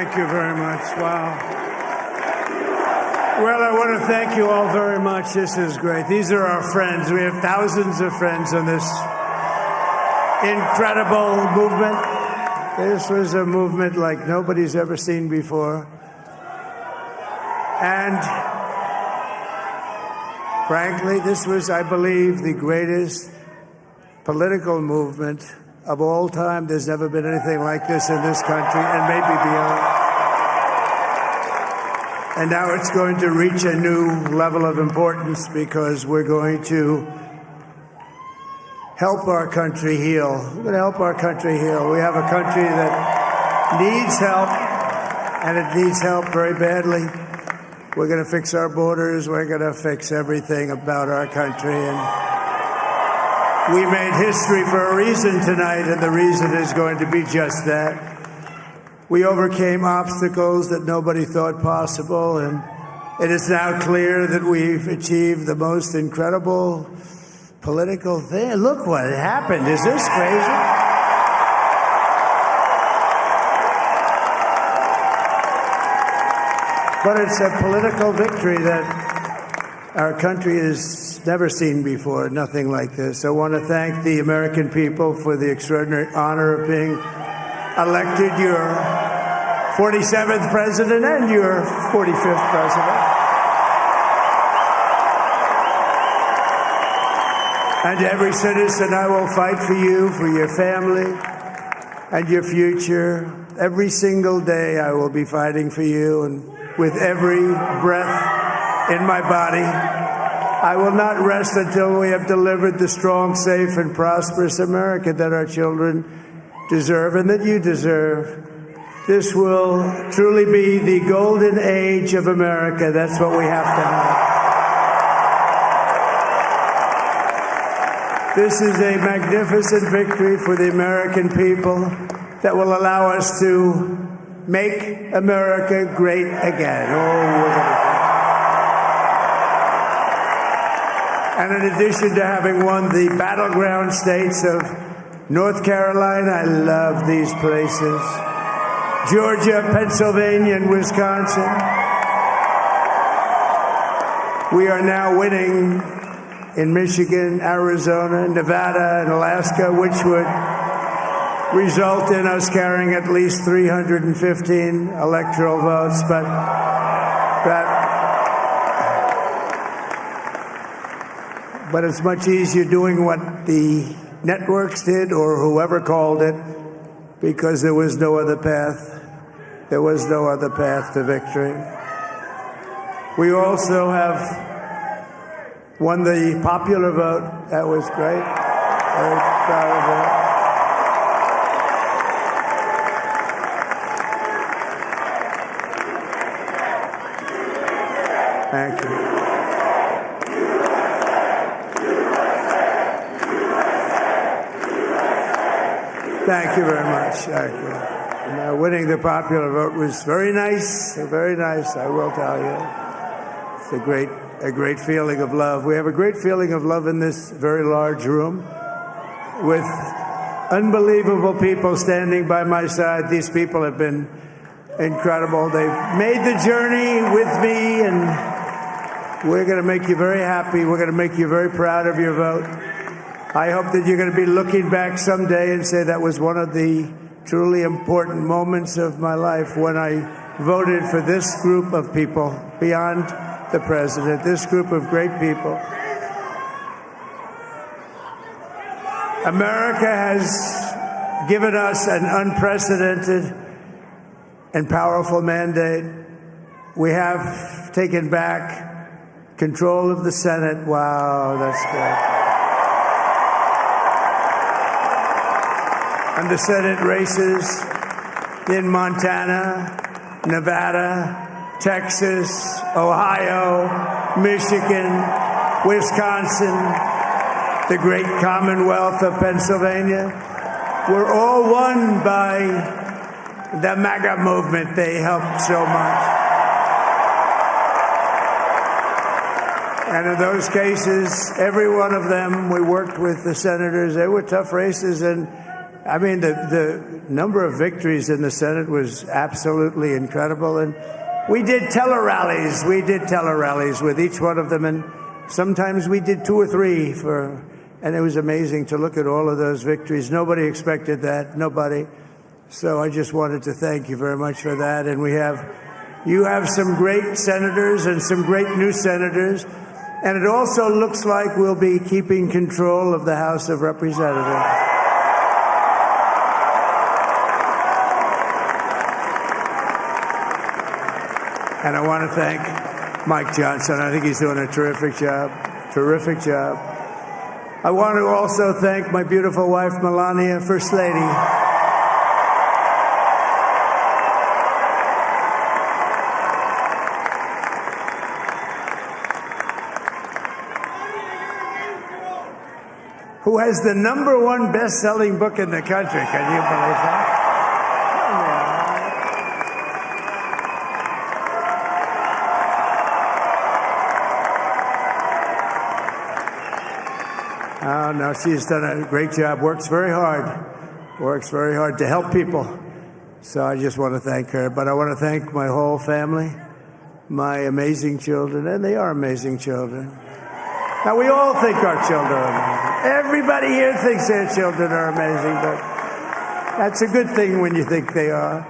Thank you very much. Wow. Well, I want to thank you all very much. This is great. These are our friends. We have thousands of friends on this incredible movement. This was a movement like nobody's ever seen before. And frankly, this was, I believe, the greatest political movement of all time. There's never been anything like this in this country, and maybe beyond. And now it's going to reach a new level of importance because we're going to help our country heal. We're going to help our country heal. We have a country that needs help, and it needs help very badly. We're going to fix our borders. We're going to fix everything about our country. And we made history for a reason tonight, and the reason is going to be just that. We overcame obstacles that nobody thought possible, and it is now clear that we've achieved the most incredible political thing. Look what happened. Is this crazy? But it's a political victory that our country has never seen before, nothing like this. I want to thank the American people for the extraordinary honor of being elected your 47th president and your 45th president. And to every citizen, I will fight for you, for your family, and your future. Every single day, I will be fighting for you, and with every breath in my body, I will not rest until we have delivered the strong, safe, and prosperous America that our children deserve and that you deserve. This will truly be the golden age of America. That's what we have to have. This is a magnificent victory for the American people that will allow us to make America great again. And in addition to having won the battleground states of North Carolina, I love these places, Georgia, Pennsylvania, and Wisconsin, we are now winning in Michigan, Arizona, Nevada, and Alaska, which would result in us carrying at least 315 electoral votes. But it's much easier doing what the networks did or whoever called it, because there was no other path. There was no other path to victory. We also have won the popular vote. That was great. Very proud of that. Thank you. Thank you very much. Thank you. And, winning the popular vote was very nice, I will tell you. It's a great feeling of love. We have a great feeling of love in this very large room with unbelievable people standing by my side. These people have been incredible. They've made the journey with me, and we're going to make you very happy. We're going to make you very proud of your vote. I hope that you're going to be looking back someday and say that was one of the truly important moments of my life when I voted for this group of people beyond the president, this group of great people. America has given us an unprecedented and powerful mandate. We have taken back control of the Senate. Wow, that's good. And the Senate races in Montana, Nevada, Texas, Ohio, Michigan, Wisconsin, the great Commonwealth of Pennsylvania, were all won by the MAGA movement. They helped so much. And in those cases, every one of them, we worked with the senators. They were tough races, and I mean, the number of victories in the Senate was absolutely incredible. And we did tele-rallies. We did tele-rallies with each one of them. And sometimes we did 2 or 3 and it was amazing to look at all of those victories. Nobody expected that. Nobody. So I just wanted to thank you very much for that. And you have some great senators and some great new senators. And it also looks like we'll be keeping control of the House of Representatives. And I want to thank Mike Johnson. I think he's doing a terrific job. Terrific job. I want to also thank my beautiful wife, Melania, First Lady. Who has the #1 best-selling book in the country. Can you believe that? Oh, no, she's done a great job. Works very hard to help people. So I just want to thank her. But I want to thank my whole family, my amazing children, and they are amazing children. Now, we all think our children are amazing. Everybody here thinks their children are amazing, but that's a good thing when you think they are.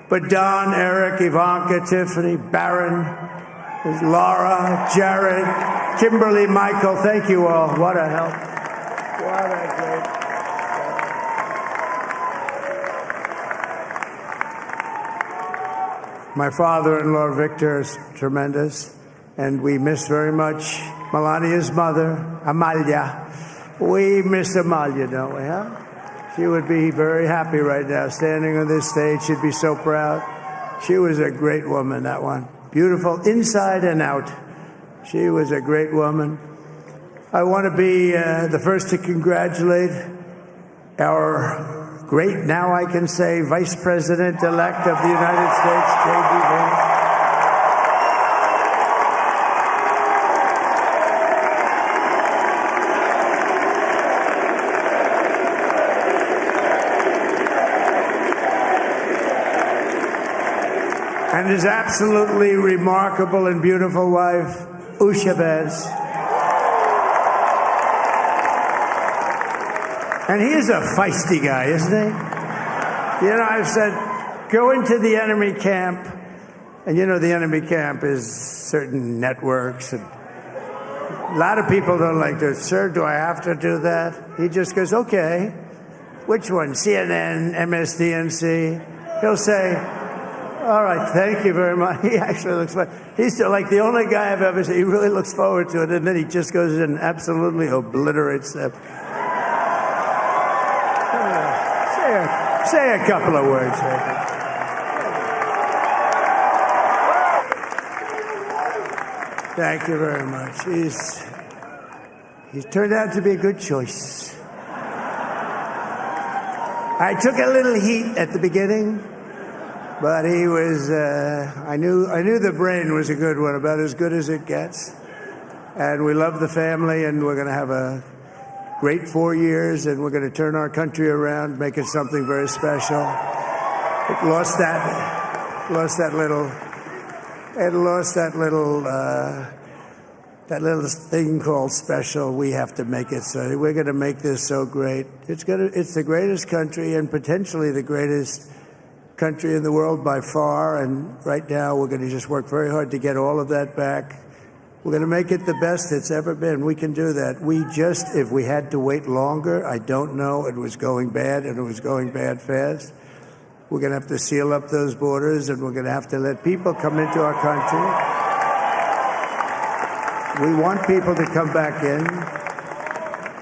But Don, Eric, Ivanka, Tiffany, Barron, Laura, Jared, Kimberly, Michael, thank you all. What a help. What a great help. My father-in-law, Victor, is tremendous, and we miss very much Melania's mother, Amalia. We miss Amalia, don't we, huh? She would be very happy right now, standing on this stage. She'd be so proud. She was a great woman, that one. Beautiful inside and out. She was a great woman. I want to be the first to congratulate our great, now I can say, Vice President-elect of the United States, J.D. Vance. And his absolutely remarkable and beautiful wife, Usha Vance. And he is a feisty guy, isn't he? You know, I've said, go into the enemy camp, and you know the enemy camp is certain networks. And a lot of people don't like this. Sir, do I have to do that? He just goes, okay. Which one? CNN, MSDNC? He'll say, all right, thank you very much. He actually looks like, he's like the only guy I've ever seen. He really looks forward to it, and then he just goes in and absolutely obliterates them. Say a couple of words. Thank you very much. He's turned out to be a good choice. I took a little heat at the beginning. But he was, I knew the brain was a good one, about as good as it gets. And we love the family, and we're going to have a great 4 years, and we're going to turn our country around, make it something very special. It lost that little thing called special. We have to make it so. We're going to make this so great. It's the greatest country, and potentially the greatest country in the world by far, and right now we're going to just work very hard to get all of that back. We're going to make it the best it's ever been. We can do that. If we had to wait longer, I don't know. It was going bad, and it was going bad fast. We're going to have to seal up those borders, and we're going to have to let people come into our country. We want people to come back in,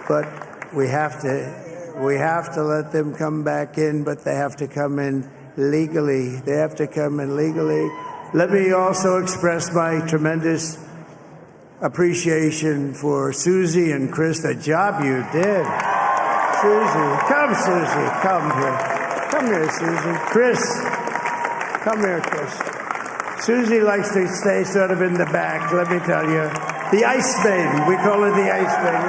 but we have to let them come back in, but they have to come in legally. They have to come in legally. Let me also express my tremendous appreciation for Susie and Chris, the job you did. Susie, come here. Come here, Susie. Chris, come here, Chris. Susie likes to stay sort of in the back, let me tell you. The Ice Maiden, we call her the Ice Maiden.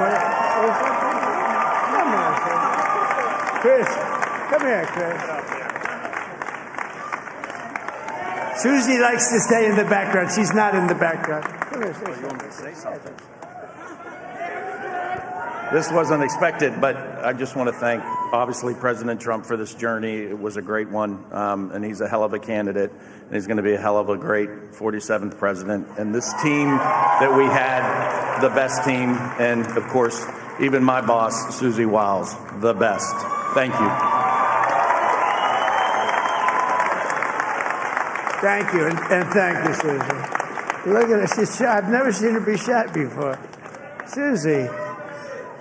Come here, Chris. Come here, Chris. Susie likes to stay in the background. She's not in the background. Come here, say something. This wasn't expected, but I just want to thank, obviously, President Trump for this journey. It was a great one, and he's a hell of a candidate, and he's going to be a hell of a great 47th president. And this team that we had, the best team, and, of course, even my boss, Susie Wiles, the best. Thank you. Thank you, and thank you, Susie. Look at her. She's shot. I've never seen her be shot before. Susie.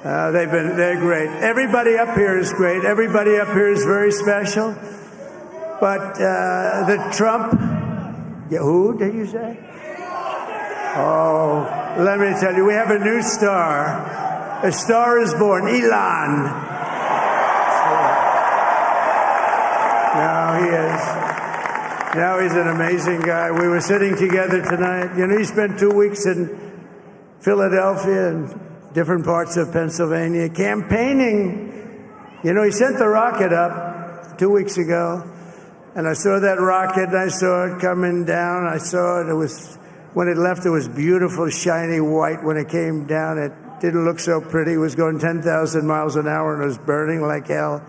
They're great. Everybody up here is great. Everybody up here is very special. But the Trump, who did you say? Oh, let me tell you, we have a new star. A star is born, Elon. Now he is. Now he's an amazing guy. We were sitting together tonight. You know, he spent 2 weeks in Philadelphia and different parts of Pennsylvania, campaigning. You know, he sent the rocket up 2 weeks ago, and I saw that rocket, and I saw it coming down. I saw it. It was, when it left, it was beautiful, shiny white. When it came down, it didn't look so pretty. It was going 10,000 miles an hour, and it was burning like hell.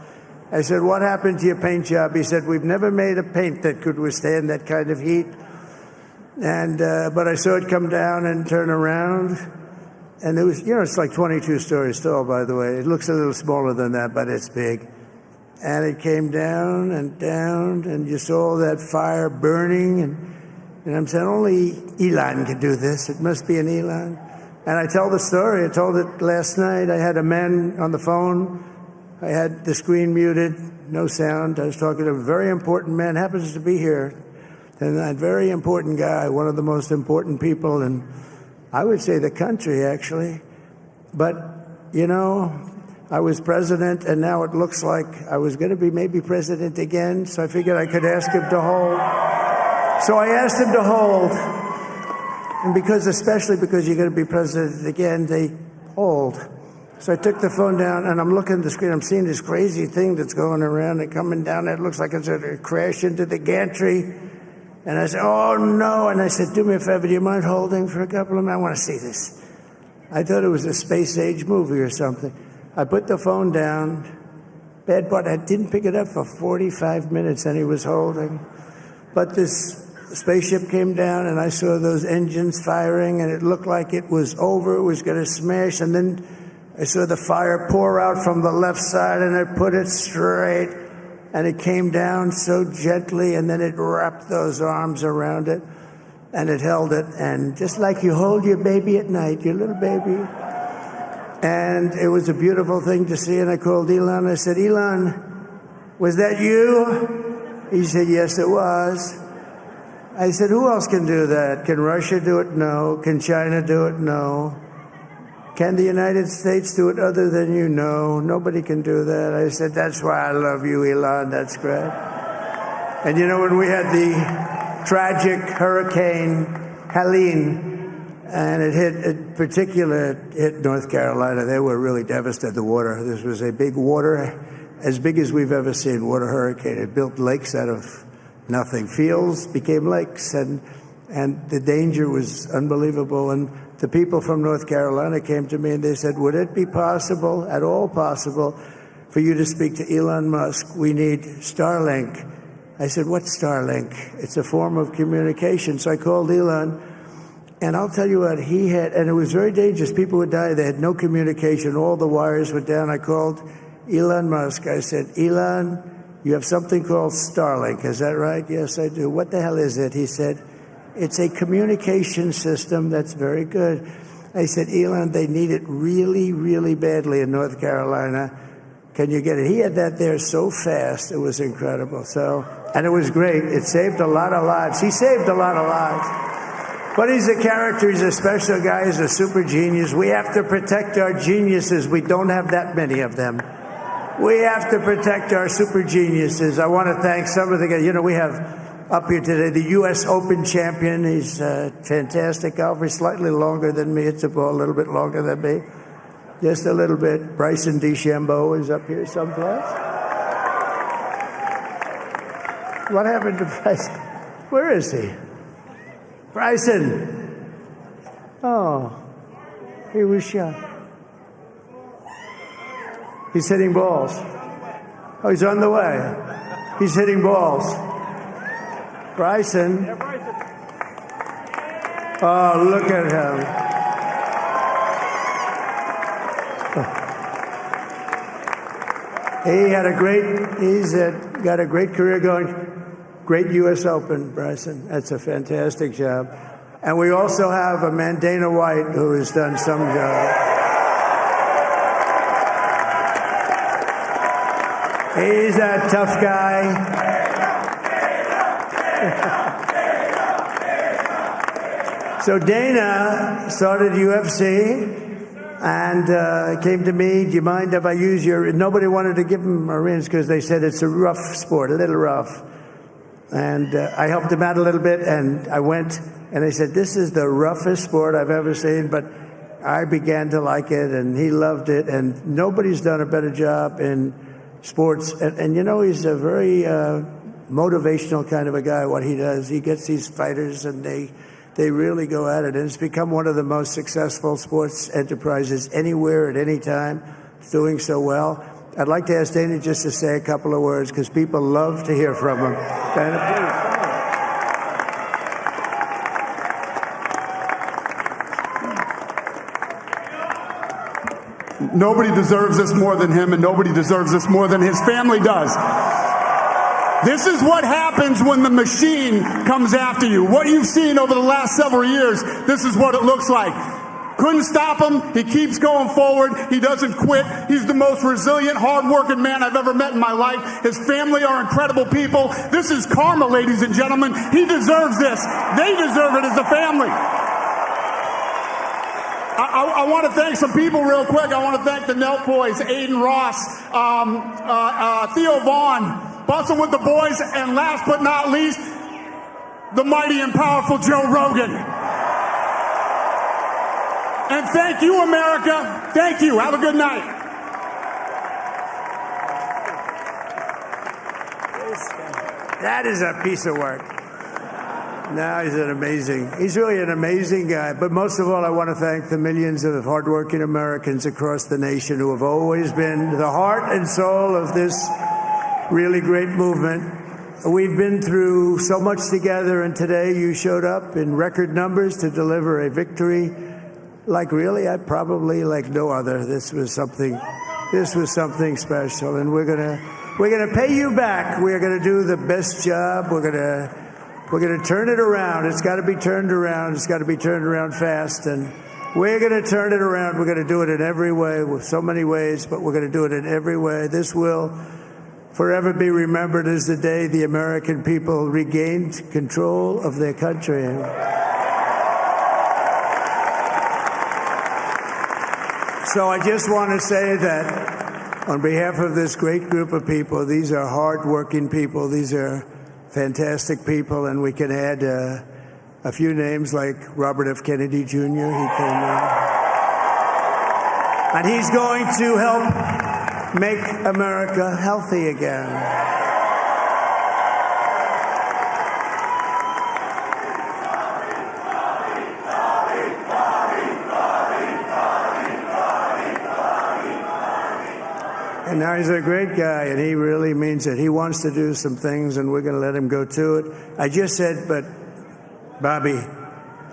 I said, what happened to your paint job? He said, we've never made a paint that could withstand that kind of heat. And but I saw it come down and turn around. And it was, you know, it's like 22 stories tall, by the way. It looks a little smaller than that, but it's big. And it came down, and you saw that fire burning. And I'm saying, only Elon could do this. It must be an Elon. And I tell the story. I told it last night. I had a man on the phone. I had the screen muted, no sound. I was talking to a very important man, happens to be here. And that very important guy, one of the most important people in, I would say, the country, actually. But, you know, I was president, and now it looks like I was going to be maybe president again, so I figured I could ask him to hold. So I asked him to hold. And because, especially because you're going to be president again, they hold. So I took the phone down, and I'm looking at the screen. I'm seeing this crazy thing that's going around and coming down. It looks like it's going to crash into the gantry. And I said, oh, no. And I said, do me a favor, do you mind holding for a couple of minutes? I want to see this. I thought it was a space-age movie or something. I put the phone down. Bad part, I didn't pick it up for 45 minutes, and he was holding. But this spaceship came down, and I saw those engines firing, and it looked like it was over. It was going to smash. And then I saw the fire pour out from the left side, and it put it straight. And it came down so gently, and then it wrapped those arms around it, and it held it. And just like you hold your baby at night, your little baby. And it was a beautiful thing to see. And I called Elon. I said, Elon, was that you? He said, yes, it was. I said, who else can do that? Can Russia do it? No. Can China do it? No. Can the United States do it other than you? No, nobody can do that. I said, that's why I love you, Elon. That's great. And you know, when we had the tragic Hurricane Helene, and it hit North Carolina, they were really devastated, the water. This was a big water, as big as we've ever seen, water hurricane. It built lakes out of nothing. Fields became lakes, and the danger was unbelievable. And the people from North Carolina came to me and they said, would it be possible, at all possible, for you to speak to Elon Musk? We need Starlink. I said, what's Starlink? It's a form of communication. So I called Elon, and I'll tell you what, he had, and it was very dangerous. People would die. They had no communication. All the wires were down. I called Elon Musk. I said, Elon, you have something called Starlink. Is that right? Yes, I do. What the hell is it? He said, it's a communication system that's very good. I said, Elon, they need it really, really badly in North Carolina. Can you get it? He had that there so fast. It was incredible. So, and it was great. It saved a lot of lives. He saved a lot of lives. But he's a character. He's a special guy. He's a super genius. We have to protect our geniuses. We don't have that many of them. We have to protect our super geniuses. I want to thank some of the guys. You know, we have up here today the U.S. Open champion. He's a fantastic golfer. He's slightly longer than me. It's a little bit longer than me. Just a little bit. Bryson DeChambeau is up here someplace. What happened to Bryson? Where is he? Bryson. Oh, he was shot. He's hitting balls. Oh, he's on the way. He's hitting balls. Bryson. Oh, look at him. He's got a great career going. Great U.S. Open, Bryson. That's a fantastic job. And we also have a man, Dana White, who has done some job. He's a tough guy. So Dana started UFC and came to me, do you mind if I use your... Nobody wanted to give him a rinse because they said it's a rough sport, a little rough. And I helped him out a little bit, and I went, and they said, this is the roughest sport I've ever seen, but I began to like it, and he loved it, and nobody's done a better job in sports. And you know, he's a very motivational kind of a guy, what he does. He gets these fighters, and they really go at it, and it's become one of the most successful sports enterprises anywhere at any time. It's doing so well. I'd like to ask Dana just to say a couple of words because people love to hear from him. Dana, please. Nobody deserves this more than him, and nobody deserves this more than his family does. This is what happens when the machine comes after you. What you've seen over the last several years, this is what it looks like. Couldn't stop him. He keeps going forward. He doesn't quit. He's the most resilient, hard-working man I've ever met in my life. His family are incredible people. This is karma, ladies and gentlemen. He deserves this. They deserve it as a family. I want to thank some people real quick. I want to thank the Nelk Boys, Aiden Ross, Theo Vaughn, Bustin' with the Boys, and last but not least, the mighty and powerful Joe Rogan. And thank you, America. Thank you. Have a good night. That is a piece of work. No, he's really an amazing guy. But most of all, I want to thank the millions of hardworking Americans across the nation who have always been the heart and soul of this really great movement. We've been through so much together, and today you showed up in record numbers to deliver a victory like really, probably like no other. This was something special, and we're gonna pay you back. We're gonna do the best job. We're gonna turn it around. It's got to be turned around. It's got to be turned around fast, and we're gonna turn it around. We're gonna do it in every way, with so many ways, but we're gonna do it in every way. This will forever be remembered as the day the American people regained control of their country. So I just want to say that on behalf of this great group of people, these are hard-working people. These are fantastic people, and we can add a few names like Robert F. Kennedy Jr. He came in. And he's going to help make America healthy again. And now he's a great guy, and he really means it. He wants to do some things, and we're going to let him go to it. I just said, but, Bobby,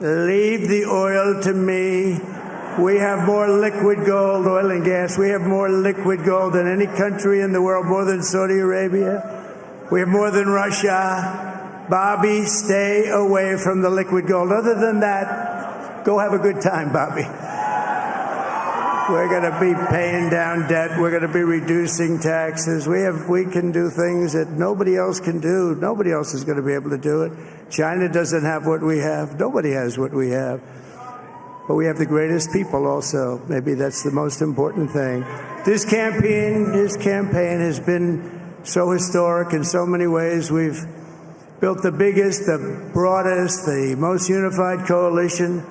leave the oil to me. We have more liquid gold, oil and gas. We have more liquid gold than any country in the world, more than Saudi Arabia. We have more than Russia. Bobby, stay away from the liquid gold. Other than that, go have a good time, Bobby. We're going to be paying down debt. We're going to be reducing taxes. We can do things that nobody else can do. Nobody else is going to be able to do it. China doesn't have what we have. Nobody has what we have. But we have the greatest people also. Maybe that's the most important thing. This campaign has been so historic in so many ways. We've built the biggest, the broadest, the most unified coalition.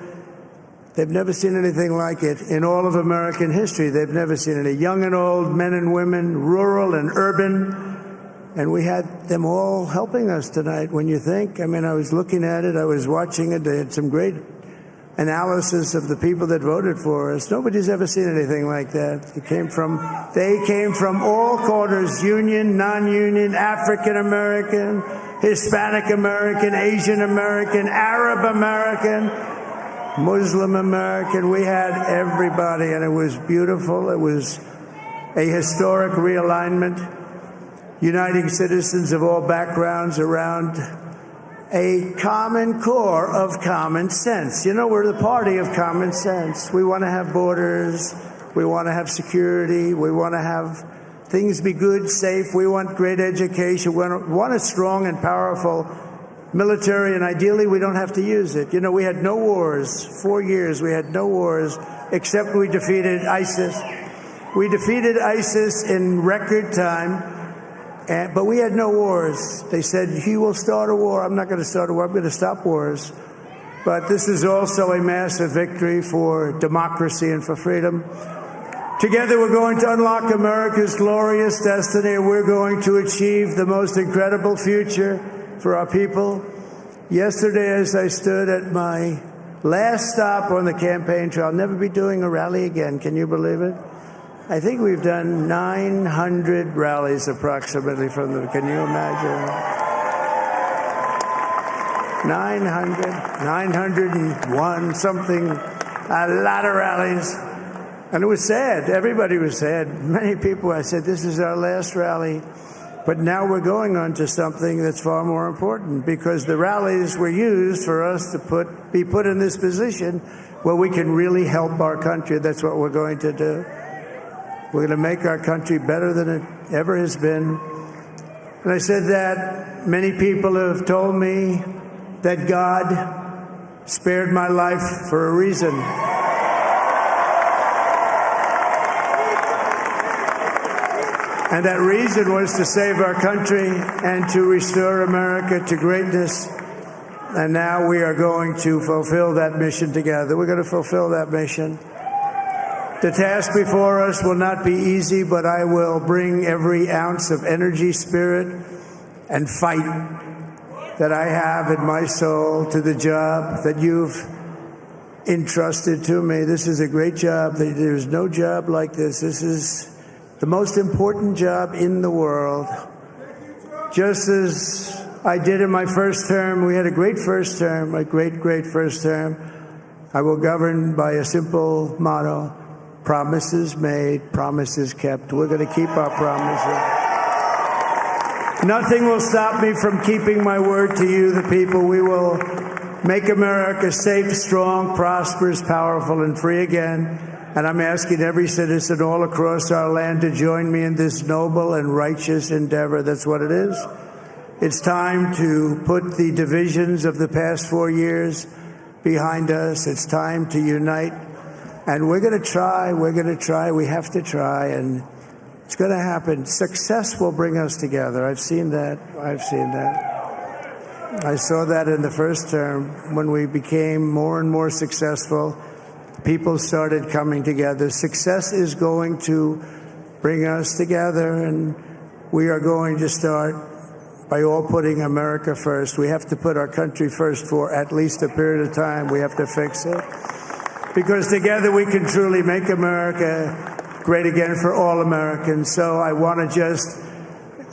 They've never seen anything like it in all of American history. They've never seen it. Young and old, men and women, rural and urban, And we had them all helping us tonight. When you think, I mean, I was looking at it, I was watching it. They had some great analysis of the people that voted for us. Nobody's ever seen anything like that. They came from all corners, union, non-union, African American, Hispanic American, Asian American, Arab American, Muslim American. We had everybody, and it was beautiful. It was a historic realignment, uniting citizens of all backgrounds around a common core of common sense. You know, we're the party of common sense. We want to have borders. We want to have security. We want to have things be good, safe. We want great education. We want a strong and powerful military, and ideally we don't have to use it. You know, we had no wars. 4 years we had no wars, except we defeated ISIS. We defeated ISIS in record time. But we had no wars. They said, he will start a war. I'm not going to start a war. I'm going to stop wars. But this is also a massive victory for democracy and for freedom. Together, we're going to unlock America's glorious destiny, and we're going to achieve the most incredible future for our people. Yesterday, as I stood at my last stop on the campaign trail, I'll never be doing a rally again. Can you believe it? I think we've done 900 rallies approximately from them. Can you imagine? 901 something, a lot of rallies. And it was sad. Everybody was sad. Many people, I said, this is our last rally. But now we're going on to something that's far more important, because the rallies were used for us to be put in this position where we can really help our country. That's what we're going to do. We're going to make our country better than it ever has been. And I said that many people have told me that God spared my life for a reason. And that reason was to save our country and to restore America to greatness. And now we are going to fulfill that mission together. We're going to fulfill that mission. The task before us will not be easy, but I will bring every ounce of energy, spirit, and fight that I have in my soul to the job that you've entrusted to me. This is a great job. There's no job like this. This is the most important job in the world. Just as I did in my first term, we had a great first term, a great first term. I will govern by a simple motto: promises made, promises kept. We're going to keep our promises. Nothing will stop me from keeping my word to you, the people. We will make America safe, strong, prosperous, powerful, and free again. And I'm asking every citizen all across our land to join me in this noble and righteous endeavor. That's what it is. It's time to put the divisions of the past 4 years behind us. It's time to unite. And we're going to try, we have to try, and it's going to happen. Success will bring us together. I've seen that. I saw that in the first term. When we became more and more successful, people started coming together. Success is going to bring us together, and we are going to start by all putting America first. We have to put our country first for at least a period of time. We have to fix it. Because together we can truly make America great again for all Americans. So I want to just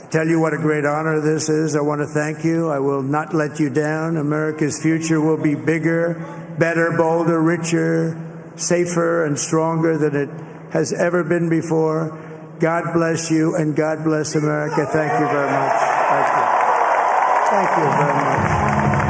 tell you what a great honor this is. I want to thank you. I will not let you down. America's future will be bigger, better, bolder, richer, safer, and stronger than it has ever been before. God bless you, and God bless America. Thank you very much. Thank you. Thank you very much.